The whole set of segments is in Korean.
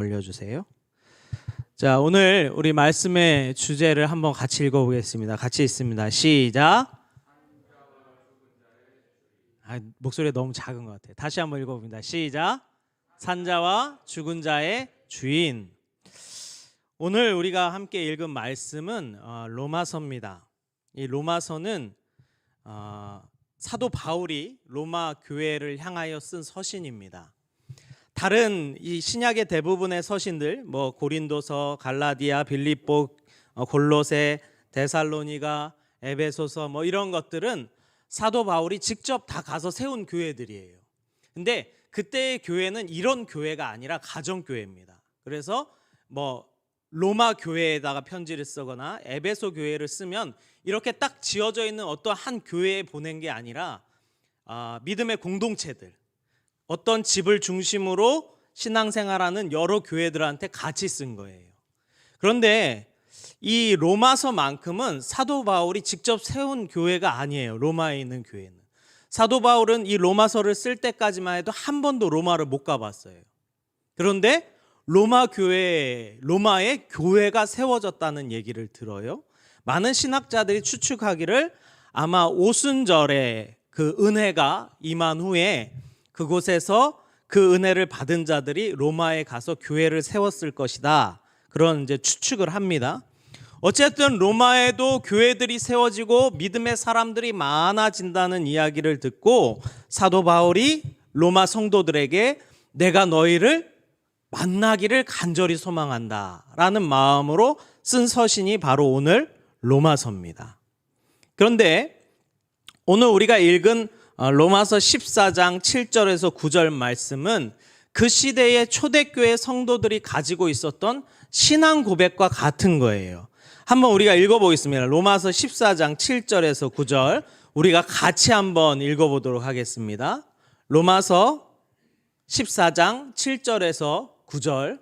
올려주세요. 자, 오늘 우리 말씀의 주제를 한번 같이 읽어보겠습니다. 같이 읽습니다. 시작. 목소리가 너무 작은 것 같아요. 다시 한번 읽어봅니다. 시작. 산자와 죽은 자의 주인. 오늘 우리가 함께 읽은 말씀은 로마서입니다. 이 로마서는 사도 바울이 로마 교회를 향하여 쓴 서신입니다. 다른 이 신약의 대부분의 서신들, 고린도서, 갈라디아, 빌립보, 골로새, 데살로니가, 에베소서 이런 것들은 사도 바울이 직접 다 가서 세운 교회들이에요. 근데 그때의 교회는 이런 교회가 아니라 가정교회입니다. 그래서 로마 교회에다가 편지를 쓰거나 에베소 교회를 쓰면 이렇게 딱 지어져 있는 어떤 한 교회에 보낸 게 아니라 믿음의 공동체들, 어떤 집을 중심으로 신앙생활하는 여러 교회들한테 같이 쓴 거예요. 그런데 이 로마서만큼은 사도 바울이 직접 세운 교회가 아니에요. 로마에 있는 교회는. 사도 바울은 이 로마서를 쓸 때까지만 해도 한 번도 로마를 못 가봤어요. 그런데 로마에 교회가 세워졌다는 얘기를 들어요. 많은 신학자들이 추측하기를 아마 오순절에 그 은혜가 임한 후에 그곳에서 그 은혜를 받은 자들이 로마에 가서 교회를 세웠을 것이다. 그런 추측을 합니다. 어쨌든 로마에도 교회들이 세워지고 믿음의 사람들이 많아진다는 이야기를 듣고 사도 바울이 로마 성도들에게 내가 너희를 만나기를 간절히 소망한다 라는 마음으로 쓴 서신이 바로 오늘 로마서입니다. 그런데 오늘 우리가 읽은 로마서 14장 7절에서 9절 말씀은 그 시대의 초대교회 성도들이 가지고 있었던 신앙 고백과 같은 거예요. 한번 우리가 읽어보겠습니다. 로마서 14장 7절에서 9절 우리가 같이 한번 읽어보도록 하겠습니다. 로마서 14장 7절에서 9절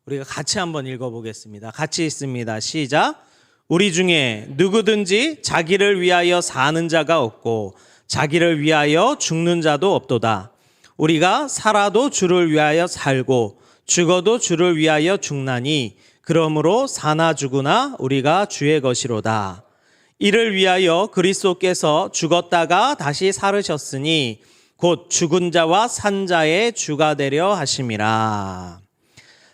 우리가 같이 한번 읽어보겠습니다. 같이 읽습니다. 시작. 우리 중에 누구든지 자기를 위하여 사는 자가 없고 자기를 위하여 죽는 자도 없도다. 우리가 살아도 주를 위하여 살고 죽어도 주를 위하여 죽나니 그러므로 사나 죽으나 우리가 주의 것이로다. 이를 위하여 그리스도께서 죽었다가 다시 살으셨으니 곧 죽은 자와 산 자의 주가 되려 하심이라.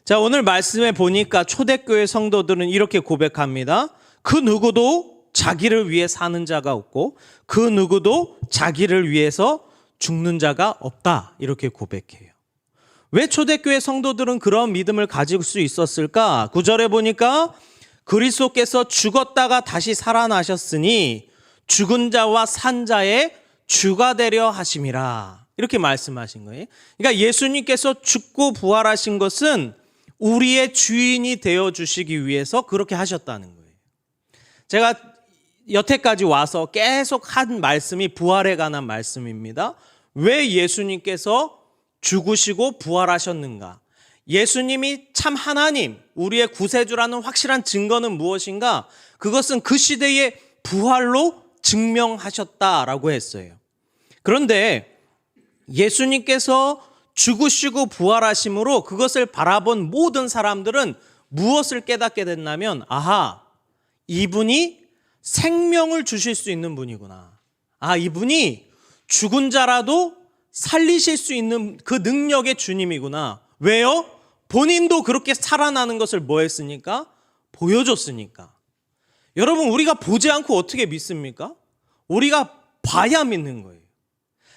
자, 오늘 말씀에 보니까 초대교회 성도들은 이렇게 고백합니다. 그 누구도 자기를 위해 사는 자가 없고 그 누구도 자기를 위해서 죽는 자가 없다. 이렇게 고백해요. 왜 초대교회 성도들은 그런 믿음을 가질 수 있었을까? 9절에 보니까 그리스도께서 죽었다가 다시 살아나셨으니 죽은 자와 산 자의 주가 되려 하심이라. 이렇게 말씀하신 거예요. 그러니까 예수님께서 죽고 부활하신 것은 우리의 주인이 되어 주시기 위해서 그렇게 하셨다는 거예요. 제가 여태까지 와서 계속 한 말씀이 부활에 관한 말씀입니다. 왜 예수님께서 죽으시고 부활하셨는가? 예수님이 참 하나님, 우리의 구세주라는 확실한 증거는 무엇인가? 그것은 그 시대의 부활로 증명하셨다라고 했어요. 그런데 예수님께서 죽으시고 부활하심으로 그것을 바라본 모든 사람들은 무엇을 깨닫게 됐냐면 이분이 생명을 주실 수 있는 분이구나. 이분이 죽은 자라도 살리실 수 있는 그 능력의 주님이구나. 왜요? 본인도 그렇게 살아나는 것을 했으니까? 보여줬으니까. 여러분, 우리가 보지 않고 어떻게 믿습니까? 우리가 봐야 믿는 거예요.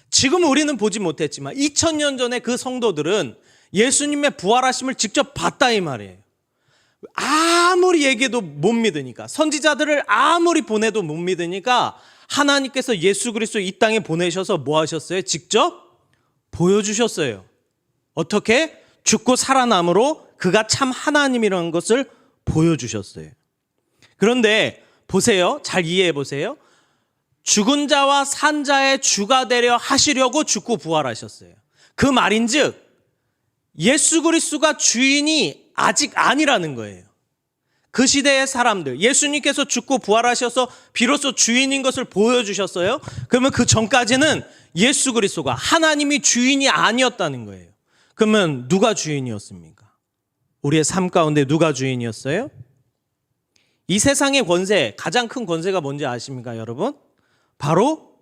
지금 우리는 보지 못했지만 2000년 전에 그 성도들은 예수님의 부활하심을 직접 봤다 이 말이에요. 아무리 얘기해도 못 믿으니까, 선지자들을 아무리 보내도 못 믿으니까 하나님께서 예수 그리스도 이 땅에 보내셔서 뭐 하셨어요? 직접 보여주셨어요. 어떻게? 죽고 살아남으로 그가 참 하나님이라는 것을 보여주셨어요. 그런데 보세요. 잘 이해해 보세요. 죽은 자와 산 자의 주가 되려 하시려고 죽고 부활하셨어요. 그 말인즉 예수 그리스도가 주인이 아직 아니라는 거예요. 그 시대의 사람들, 예수님께서 죽고 부활하셔서 비로소 주인인 것을 보여주셨어요. 그러면 그 전까지는 예수 그리스도가 하나님이 주인이 아니었다는 거예요. 그러면 누가 주인이었습니까? 우리의 삶 가운데 누가 주인이었어요? 이 세상의 권세, 가장 큰 권세가 뭔지 아십니까, 여러분? 바로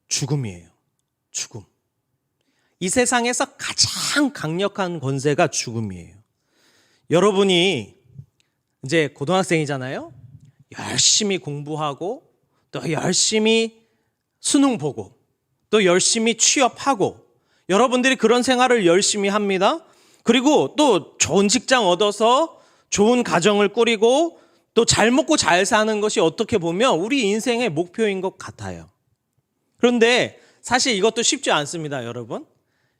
죽음이에요. 죽음. 이 세상에서 가장 강력한 권세가 죽음이에요. 여러분이 이제 고등학생이잖아요. 열심히 공부하고 또 열심히 수능 보고 또 열심히 취업하고 여러분들이 그런 생활을 열심히 합니다. 그리고 또 좋은 직장 얻어서 좋은 가정을 꾸리고 또 잘 먹고 잘 사는 것이 어떻게 보면 우리 인생의 목표인 것 같아요. 그런데 사실 이것도 쉽지 않습니다, 여러분.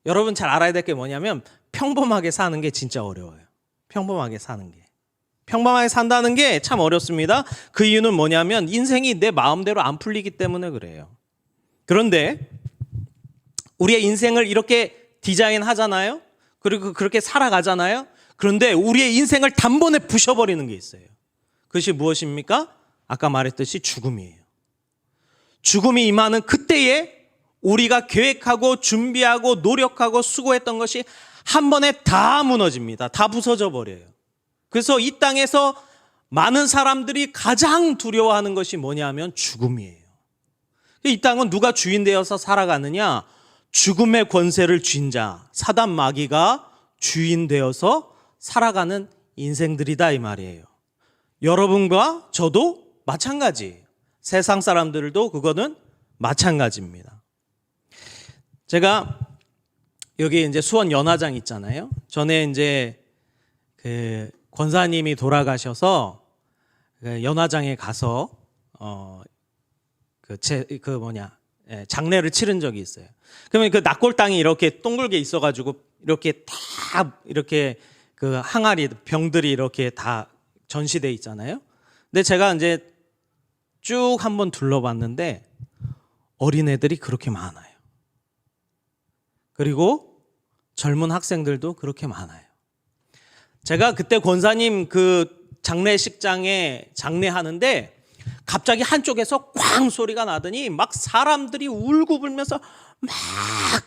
여러분 잘 알아야 될 게 뭐냐면 평범하게 사는 게 진짜 어려워요. 평범하게 사는 게. 평범하게 산다는 게 참 어렵습니다. 그 이유는 뭐냐면 인생이 내 마음대로 안 풀리기 때문에 그래요. 그런데 우리의 인생을 이렇게 디자인하잖아요. 그리고 그렇게 살아가잖아요. 그런데 우리의 인생을 단번에 부셔버리는 게 있어요. 그것이 무엇입니까? 아까 말했듯이 죽음이에요. 죽음이 임하는 그때에 우리가 계획하고 준비하고 노력하고 수고했던 것이 한 번에 다 무너집니다. 다 부서져 버려요. 그래서 이 땅에서 많은 사람들이 가장 두려워하는 것이 뭐냐면 죽음이에요. 이 땅은 누가 주인 되어서 살아가느냐? 죽음의 권세를 쥔 자, 사단 마귀가 주인 되어서 살아가는 인생들이다 이 말이에요. 여러분과 저도 마찬가지예요. 세상 사람들도 그거는 마찬가지입니다. 제가 여기 이제 수원 연화장 있잖아요. 전에 이제 그 권사님이 돌아가셔서 그 연화장에 가서 장례를 치른 적이 있어요. 그러면 그 낙골 땅이 이렇게 동글게 있어가지고 이렇게 다 이렇게 그 항아리 병들이 이렇게 다 전시돼 있잖아요. 근데 제가 이제 쭉 한번 둘러봤는데 어린애들이 그렇게 많아요. 그리고 젊은 학생들도 그렇게 많아요. 제가 그때 권사님 그 장례식장에 장례하는데 갑자기 한쪽에서 꽝 소리가 나더니 막 사람들이 울고불면서 막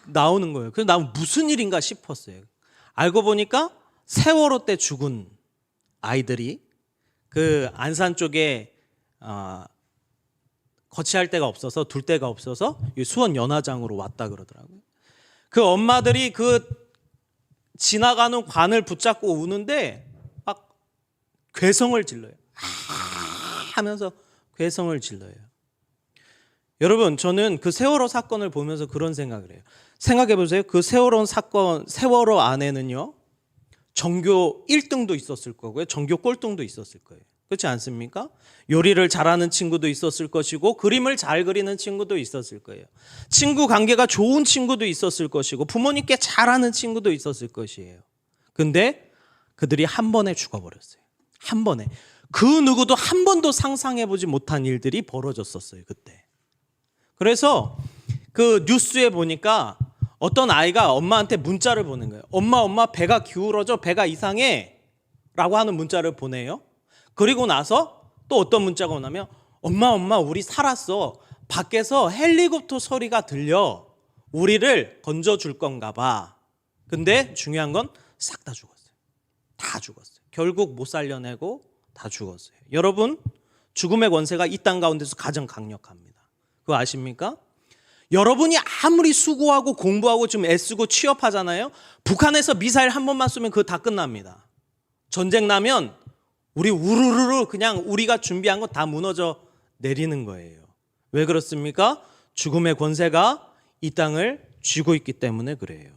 나오는 거예요. 그래서 난 무슨 일인가 싶었어요. 알고 보니까 세월호 때 죽은 아이들이 그 안산 쪽에 거치할 데가 없어서 둘 데가 없어서 수원 연화장으로 왔다 그러더라고요. 그 엄마들이 그 지나가는 관을 붙잡고 우는데 막 괴성을 질러요. 하면서 괴성을 질러요. 여러분, 저는 그 세월호 사건을 보면서 그런 생각을 해요. 생각해 보세요. 그 세월호 사건, 세월호 안에는요, 전교 1등도 있었을 거고요, 전교 꼴등도 있었을 거예요. 그렇지 않습니까? 요리를 잘하는 친구도 있었을 것이고 그림을 잘 그리는 친구도 있었을 거예요. 친구 관계가 좋은 친구도 있었을 것이고 부모님께 잘하는 친구도 있었을 것이에요. 근데 그들이 한 번에 죽어버렸어요. 한 번에. 그 누구도 한 번도 상상해보지 못한 일들이 벌어졌었어요, 그때. 그래서 그 뉴스에 보니까 어떤 아이가 엄마한테 문자를 보낸 거예요. 엄마 배가 기울어져, 배가 이상해 라고 하는 문자를 보내요. 그리고 나서 또 어떤 문자가 오냐면 엄마 우리 살았어. 밖에서 헬리콥터 소리가 들려. 우리를 건져줄 건가 봐. 근데 중요한 건 싹 다 죽었어요. 다 죽었어요. 결국 못 살려내고 다 죽었어요. 여러분, 죽음의 권세가 이 땅 가운데서 가장 강력합니다. 그거 아십니까? 여러분이 아무리 수고하고 공부하고 좀 애쓰고 취업하잖아요. 북한에서 미사일 한 번만 쏘면 그거 다 끝납니다. 전쟁 나면 우리 우르르르 그냥 우리가 준비한 거 다 무너져 내리는 거예요. 왜 그렇습니까? 죽음의 권세가 이 땅을 쥐고 있기 때문에 그래요.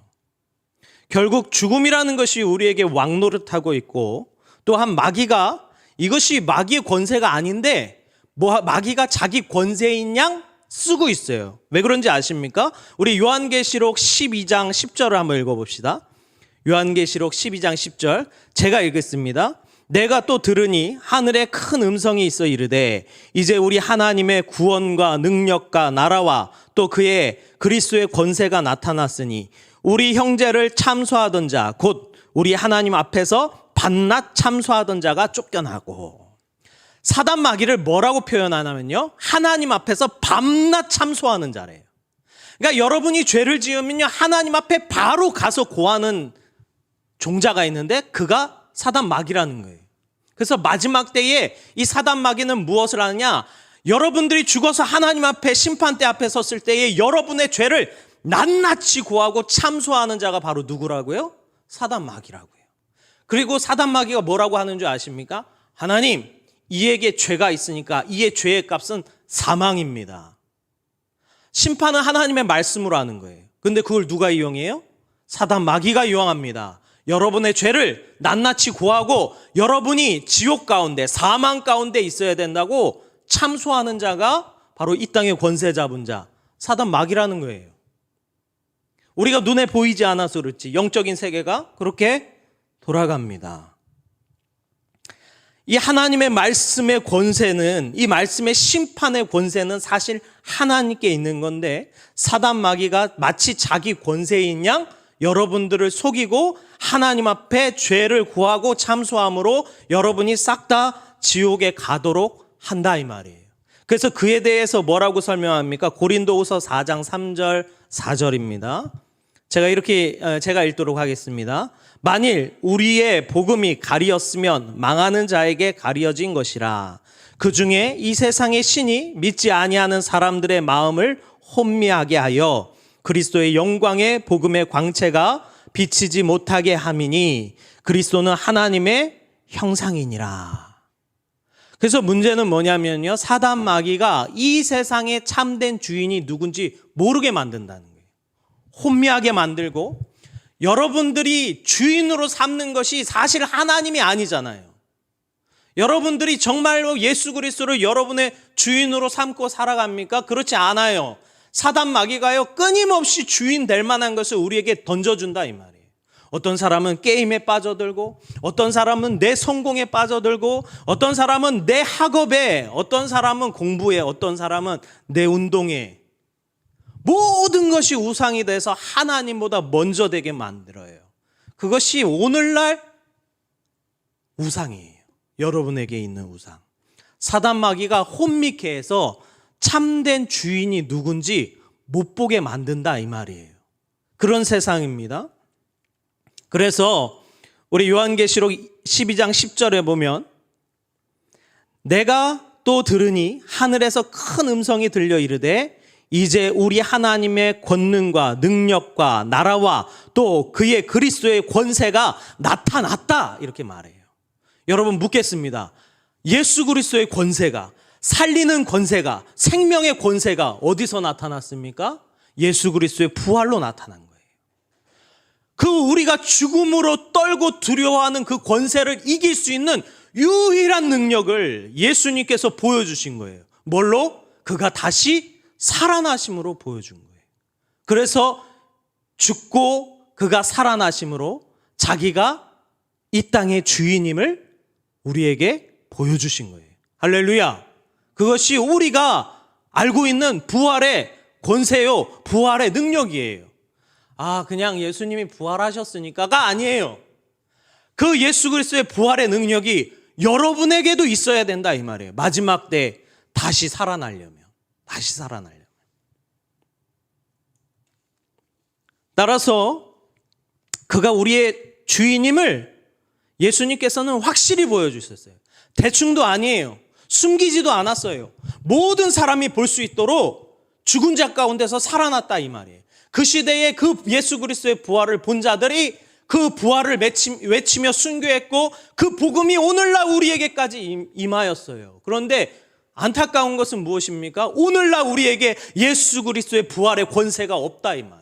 결국 죽음이라는 것이 우리에게 왕노릇하고 있고 또한 마귀가 이것이 마귀의 권세가 아닌데 마귀가 자기 권세인 양 쓰고 있어요. 왜 그런지 아십니까? 우리 요한계시록 12장 10절을 한번 읽어봅시다. 요한계시록 12장 10절 제가 읽겠습니다. 내가 또 들으니 하늘에 큰 음성이 있어 이르되 이제 우리 하나님의 구원과 능력과 나라와 또 그의 그리스도의 권세가 나타났으니 우리 형제를 참소하던 자 곧 우리 하나님 앞에서 밤낮 참소하던 자가 쫓겨나고 사단 마귀를 뭐라고 표현하냐면요 하나님 앞에서 밤낮 참소하는 자래요. 그러니까 여러분이 죄를 지으면요 하나님 앞에 바로 가서 고하는 종자가 있는데 그가 사단 마귀라는 거예요. 그래서 마지막 때에 이 사단 마귀는 무엇을 하느냐? 여러분들이 죽어서 하나님 앞에 심판대 앞에 섰을 때에 여러분의 죄를 낱낱이 고하고 참소하는 자가 바로 누구라고요? 사단 마귀라고요. 그리고 사단 마귀가 뭐라고 하는 줄 아십니까? 하나님, 이에게 죄가 있으니까 이의 죄의 값은 사망입니다. 심판은 하나님의 말씀으로 하는 거예요. 근데 그걸 누가 이용해요? 사단 마귀가 이용합니다. 여러분의 죄를 낱낱이 고하고 여러분이 지옥 가운데, 사망 가운데 있어야 된다고 참소하는 자가 바로 이 땅의 권세 잡은 자, 사단 마귀라는 거예요. 우리가 눈에 보이지 않아서 그렇지 영적인 세계가 그렇게 돌아갑니다. 이 하나님의 말씀의 권세는, 이 말씀의 심판의 권세는 사실 하나님께 있는 건데, 사단 마귀가 마치 자기 권세인 양 여러분들을 속이고 하나님 앞에 죄를 구하고 참소함으로 여러분이 싹 다 지옥에 가도록 한다 이 말이에요. 그래서 그에 대해서 뭐라고 설명합니까? 고린도후서 4장 3절 4절입니다. 제가 읽도록 하겠습니다. 만일 우리의 복음이 가리었으면 망하는 자에게 가리어진 것이라. 그 중에 이 세상의 신이 믿지 아니하는 사람들의 마음을 혼미하게 하여 그리스도의 영광의 복음의 광채가 비치지 못하게 함이니 그리스도는 하나님의 형상이니라. 그래서 문제는 뭐냐면요, 사단 마귀가 이 세상의 참된 주인이 누군지 모르게 만든다는 거예요. 혼미하게 만들고, 여러분들이 주인으로 삼는 것이 사실 하나님이 아니잖아요. 여러분들이 정말로 예수 그리스도를 여러분의 주인으로 삼고 살아갑니까? 그렇지 않아요. 사단 마귀가요, 끊임없이 주인 될 만한 것을 우리에게 던져준다 이 말이에요. 어떤 사람은 게임에 빠져들고, 어떤 사람은 내 성공에 빠져들고, 어떤 사람은 내 학업에, 어떤 사람은 공부에, 어떤 사람은 내 운동에, 모든 것이 우상이 돼서 하나님보다 먼저 되게 만들어요. 그것이 오늘날 우상이에요. 여러분에게 있는 우상. 사단 마귀가 혼미케 해서 참된 주인이 누군지 못 보게 만든다 이 말이에요. 그런 세상입니다. 그래서 우리 요한계시록 12장 10절에 보면, 내가 또 들으니 하늘에서 큰 음성이 들려 이르되 이제 우리 하나님의 권능과 능력과 나라와 또 그의 그리스도의 권세가 나타났다 이렇게 말해요. 여러분 묻겠습니다. 예수 그리스도의 권세가, 살리는 권세가, 생명의 권세가 어디서 나타났습니까? 예수 그리스도의 부활로 나타난 거예요. 그 우리가 죽음으로 떨고 두려워하는 그 권세를 이길 수 있는 유일한 능력을 예수님께서 보여주신 거예요. 뭘로? 그가 다시 살아나심으로 보여준 거예요. 그래서 죽고 그가 살아나심으로 자기가 이 땅의 주인임을 우리에게 보여주신 거예요. 할렐루야. 그것이 우리가 알고 있는 부활의 권세요, 부활의 능력이에요. 그냥 예수님이 부활하셨으니까가 아니에요. 그 예수 그리스도의 부활의 능력이 여러분에게도 있어야 된다 이 말이에요. 마지막 때 다시 살아나려면. 따라서 그가 우리의 주인임을 예수님께서는 확실히 보여주셨어요. 대충도 아니에요. 숨기지도 않았어요. 모든 사람이 볼 수 있도록 죽은 자 가운데서 살아났다 이 말이에요. 그 시대에 그 예수 그리스도의 부활을 본 자들이 그 부활을 외치며 순교했고, 그 복음이 오늘날 우리에게까지 임하였어요. 그런데 안타까운 것은 무엇입니까? 오늘날 우리에게 예수 그리스도의 부활의 권세가 없다 이 말이에요.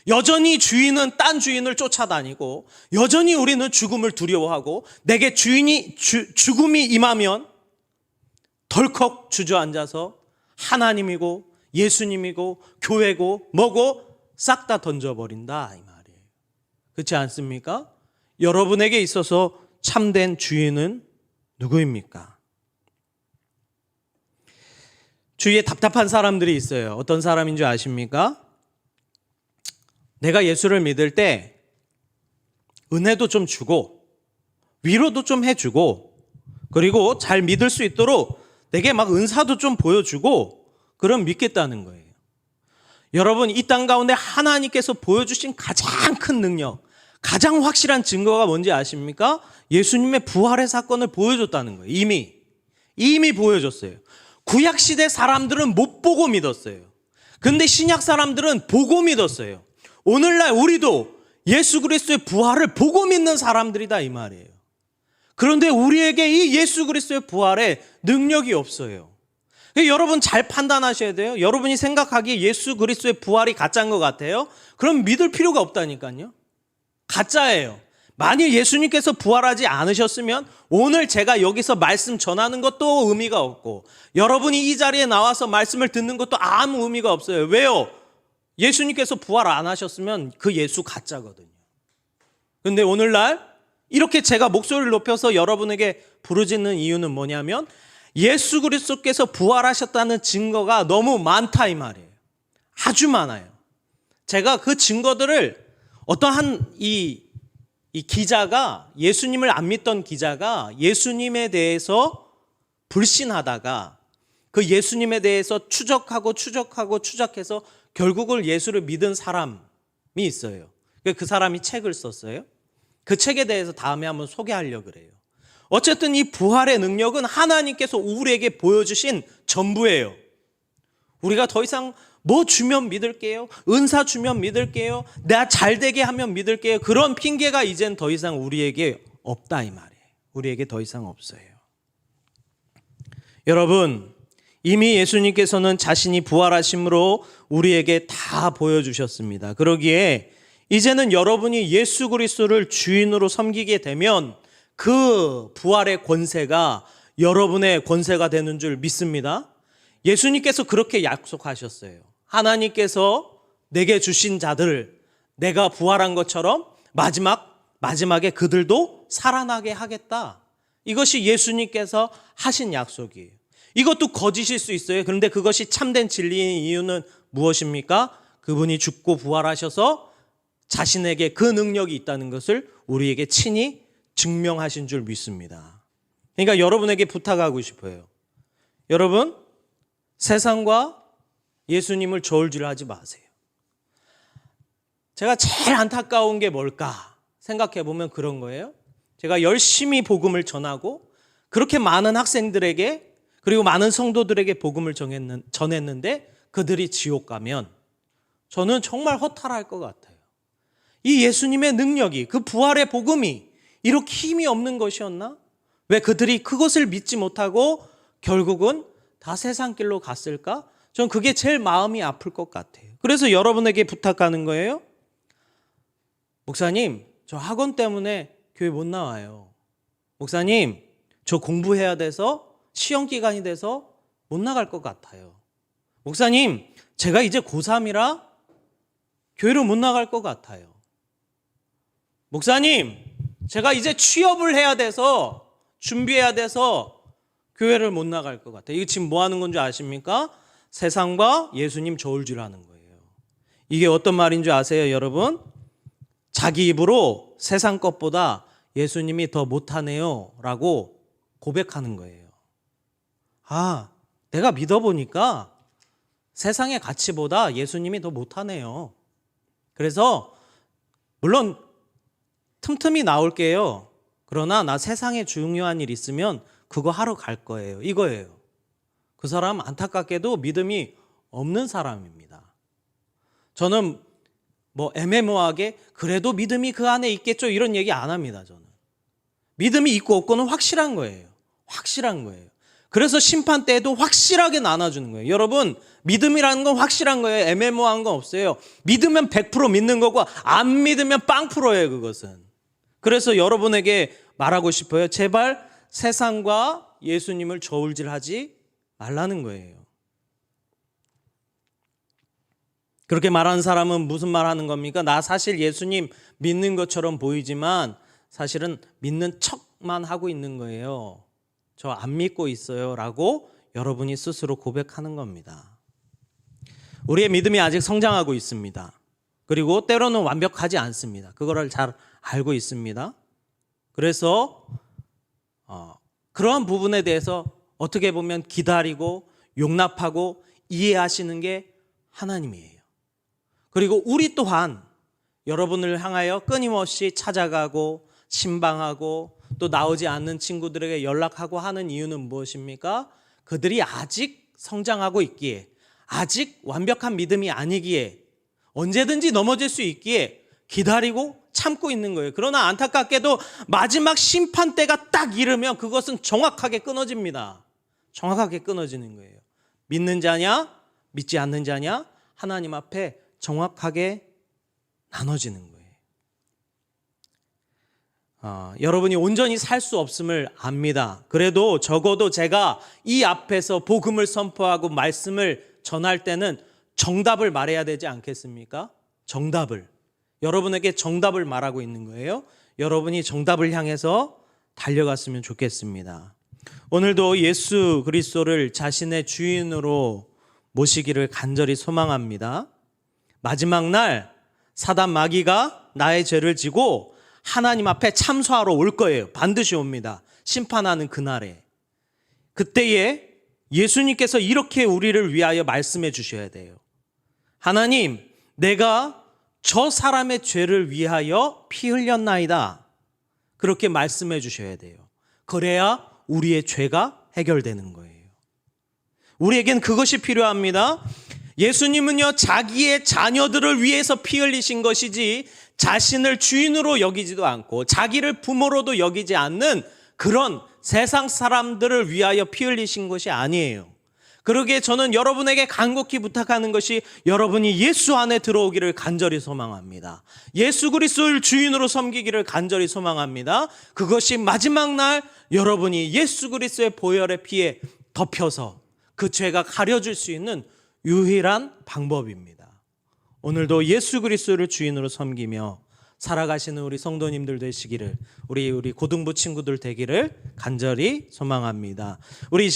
여전히 주인은 딴 주인을 쫓아다니고, 여전히 우리는 죽음을 두려워하고, 내게 죽음이 임하면 덜컥 주저앉아서 하나님이고 예수님이고 교회고 뭐고 싹 다 던져버린다 이 말이에요. 그렇지 않습니까? 여러분에게 있어서 참된 주인은 누구입니까? 주위에 답답한 사람들이 있어요. 어떤 사람인 줄 아십니까? 내가 예수를 믿을 때 은혜도 좀 주고 위로도 좀 해주고, 그리고 잘 믿을 수 있도록 내게 막 은사도 좀 보여주고 그럼 믿겠다는 거예요. 여러분, 이 땅 가운데 하나님께서 보여주신 가장 큰 능력, 가장 확실한 증거가 뭔지 아십니까? 예수님의 부활의 사건을 보여줬다는 거예요. 이미 보여줬어요. 구약시대 사람들은 못 보고 믿었어요. 근데 신약 사람들은 보고 믿었어요. 오늘날 우리도 예수 그리스도의 부활을 보고 믿는 사람들이다 이 말이에요. 그런데 우리에게 이 예수 그리스도의 부활에 능력이 없어요. 여러분 잘 판단하셔야 돼요. 여러분이 생각하기에 예수 그리스도의 부활이 가짜인 것 같아요? 그럼 믿을 필요가 없다니까요. 가짜예요. 만일 예수님께서 부활하지 않으셨으면 오늘 제가 여기서 말씀 전하는 것도 의미가 없고 여러분이 이 자리에 나와서 말씀을 듣는 것도 아무 의미가 없어요. 왜요? 예수님께서 부활 안 하셨으면 그 예수 가짜거든요. 그런데 오늘날 이렇게 제가 목소리를 높여서 여러분에게 부르짖는 이유는 뭐냐면 예수 그리스도께서 부활하셨다는 증거가 너무 많다 이 말이에요. 아주 많아요. 제가 그 증거들을 어떠한 이 기자가, 예수님을 안 믿던 기자가 예수님에 대해서 불신하다가 그 예수님에 대해서 추적해서 결국은 예수를 믿은 사람이 있어요. 그 사람이 책을 썼어요. 그 책에 대해서 다음에 한번 소개하려고 그래요. 어쨌든 이 부활의 능력은 하나님께서 우리에게 보여주신 전부예요. 우리가 더 이상 뭐 주면 믿을게요. 은사 주면 믿을게요. 내가 잘되게 하면 믿을게요. 그런 핑계가 이젠 더 이상 우리에게 없다 이 말이에요. 우리에게 더 이상 없어요. 여러분, 이미 예수님께서는 자신이 부활하심으로 우리에게 다 보여주셨습니다. 그러기에 이제는 여러분이 예수 그리스도를 주인으로 섬기게 되면 그 부활의 권세가 여러분의 권세가 되는 줄 믿습니다. 예수님께서 그렇게 약속하셨어요. 하나님께서 내게 주신 자들, 내가 부활한 것처럼 마지막에 그들도 살아나게 하겠다. 이것이 예수님께서 하신 약속이에요. 이것도 거짓일 수 있어요. 그런데 그것이 참된 진리인 이유는 무엇입니까? 그분이 죽고 부활하셔서 자신에게 그 능력이 있다는 것을 우리에게 친히 증명하신 줄 믿습니다. 그러니까 여러분에게 부탁하고 싶어요. 여러분, 세상과 예수님을 저울질하지 마세요. 제가 제일 안타까운 게 뭘까 생각해 보면 그런 거예요. 제가 열심히 복음을 전하고 그렇게 많은 학생들에게 그리고 많은 성도들에게 복음을 전했는데 그들이 지옥 가면 저는 정말 허탈할 것 같아요. 이 예수님의 능력이, 그 부활의 복음이 이렇게 힘이 없는 것이었나? 왜 그들이 그것을 믿지 못하고 결국은 다 세상 길로 갔을까? 전 그게 제일 마음이 아플 것 같아요. 그래서 여러분에게 부탁하는 거예요. 목사님, 저 학원 때문에 교회 못 나와요. 목사님, 저 공부해야 돼서 시험 기간이 돼서 못 나갈 것 같아요. 목사님, 제가 이제 고3이라 교회로 못 나갈 것 같아요. 목사님, 제가 이제 취업을 해야 돼서 준비해야 돼서 교회를 못 나갈 것 같아요. 이거 지금 뭐 하는 건지 아십니까? 세상과 예수님 저울질하는 거예요. 이게 어떤 말인 줄 아세요, 여러분? 자기 입으로 세상 것보다 예수님이 더 못하네요 라고 고백하는 거예요. 아, 내가 믿어보니까 세상의 가치보다 예수님이 더 못하네요. 그래서 물론 틈틈이 나올게요. 그러나 나 세상에 중요한 일 있으면 그거 하러 갈 거예요. 이거예요. 그 사람 안타깝게도 믿음이 없는 사람입니다. 저는 뭐 애매모호하게 그래도 믿음이 그 안에 있겠죠 이런 얘기 안 합니다. 저는 믿음이 있고 없고는 확실한 거예요. 확실한 거예요. 그래서 심판 때에도 확실하게 나눠주는 거예요. 여러분, 믿음이라는 건 확실한 거예요. 애매모호한 건 없어요. 믿으면 100% 믿는 거고 안 믿으면 0%예요. 그것은. 그래서 여러분에게 말하고 싶어요. 제발 세상과 예수님을 저울질하지 말라는 거예요. 그렇게 말하는 사람은 무슨 말 하는 겁니까? 나 사실 예수님 믿는 것처럼 보이지만 사실은 믿는 척만 하고 있는 거예요. 저 안 믿고 있어요 라고 여러분이 스스로 고백하는 겁니다. 우리의 믿음이 아직 성장하고 있습니다. 그리고 때로는 완벽하지 않습니다. 그거를 잘 알고 있습니다. 그래서 그러한 부분에 대해서 어떻게 보면 기다리고 용납하고 이해하시는 게 하나님이에요. 그리고 우리 또한 여러분을 향하여 끊임없이 찾아가고 신방하고 또 나오지 않는 친구들에게 연락하고 하는 이유는 무엇입니까? 그들이 아직 성장하고 있기에, 아직 완벽한 믿음이 아니기에, 언제든지 넘어질 수 있기에 기다리고 참고 있는 거예요. 그러나 안타깝게도 마지막 심판 때가 딱 이르면 그것은 정확하게 끊어집니다. 정확하게 끊어지는 거예요. 믿는 자냐, 믿지 않는 자냐, 하나님 앞에 정확하게 나눠지는 거예요. 여러분이 온전히 살 수 없음을 압니다. 그래도 적어도 제가 이 앞에서 복음을 선포하고 말씀을 전할 때는 정답을 말해야 되지 않겠습니까? 정답을. 여러분에게 정답을 말하고 있는 거예요. 여러분이 정답을 향해서 달려갔으면 좋겠습니다. 오늘도 예수 그리스도를 자신의 주인으로 모시기를 간절히 소망합니다. 마지막 날 사단 마귀가 나의 죄를 지고 하나님 앞에 참소하러 올 거예요. 반드시 옵니다. 심판하는 그날에. 그때에 예수님께서 이렇게 우리를 위하여 말씀해 주셔야 돼요. 하나님, 내가 저 사람의 죄를 위하여 피 흘렸나이다. 그렇게 말씀해 주셔야 돼요. 그래야 우리의 죄가 해결되는 거예요. 우리에겐 그것이 필요합니다. 예수님은요, 자기의 자녀들을 위해서 피 흘리신 것이지 자신을 주인으로 여기지도 않고 자기를 부모로도 여기지 않는 그런 세상 사람들을 위하여 피 흘리신 것이 아니에요. 그러기에 저는 여러분에게 간곡히 부탁하는 것이 여러분이 예수 안에 들어오기를 간절히 소망합니다. 예수 그리스도를 주인으로 섬기기를 간절히 소망합니다. 그것이 마지막 날 여러분이 예수 그리스도의 보혈의 피에 덮여서 그 죄가 가려질 수 있는 유일한 방법입니다. 오늘도 예수 그리스도를 주인으로 섬기며 살아가시는 우리 성도님들 되시기를, 우리 고등부 친구들 되기를 간절히 소망합니다. 우리